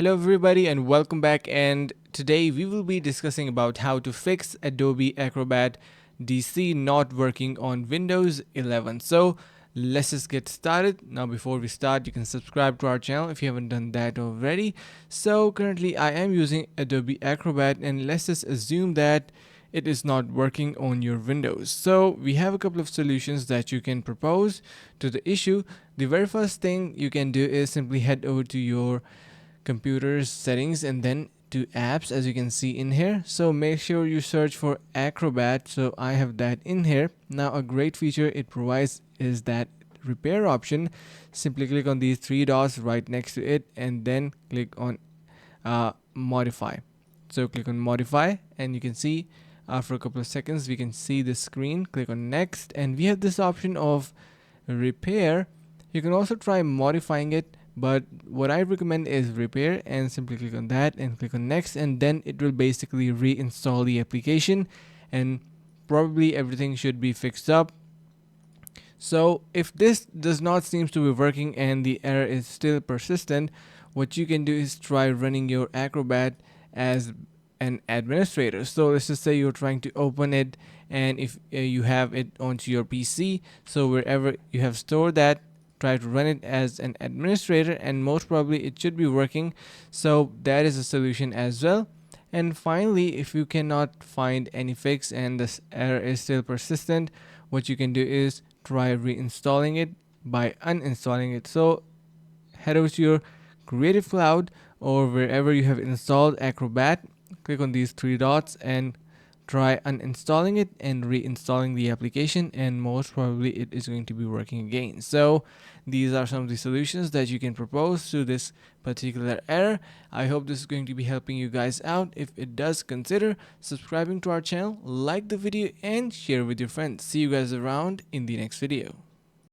Hello everybody and welcome back, and today we will be discussing about how to fix Adobe Acrobat DC not working on Windows 11. So let's just get started. Now before we start, you can subscribe to our channel if you haven't done that already. So currently I am using Adobe Acrobat, and let's just assume that it is not working on your Windows. So we have a couple of solutions that you can propose to the issue. The very first thing you can do is simply head over to your computer's settings and then to apps, as you can see in here. So make sure you search for Acrobat. So I have that in here. Now a great feature it provides is that repair option. Simply click on these three dots right next to it and then click on modify. So click on modify and you can see after a couple of seconds we can see the screen. Click on next and we have this option of repair. You can also try modifying it, but what I recommend is repair, and simply click on that and click on next, and then it will basically reinstall the application and probably everything should be fixed up. So if this does not seem to be working and the error is still persistent, what you can do is try running your Acrobat as an administrator. So let's just say you're trying to open it, and if you have it onto your PC, so wherever you have stored that, try to run it as an administrator and most probably it should be working. So that is a solution as well. And finally, if you cannot find any fix and this error is still persistent, what you can do is try reinstalling it by uninstalling it. So head over to your Creative Cloud or wherever you have installed Acrobat, click on these three dots and try uninstalling it and reinstalling the application, and most probably it is going to be working again. So these are some of the solutions that you can propose to this particular error. I hope this is going to be helping you guys out. If it does, consider subscribing to our channel, like the video and share with your friends. See you guys around in the next video.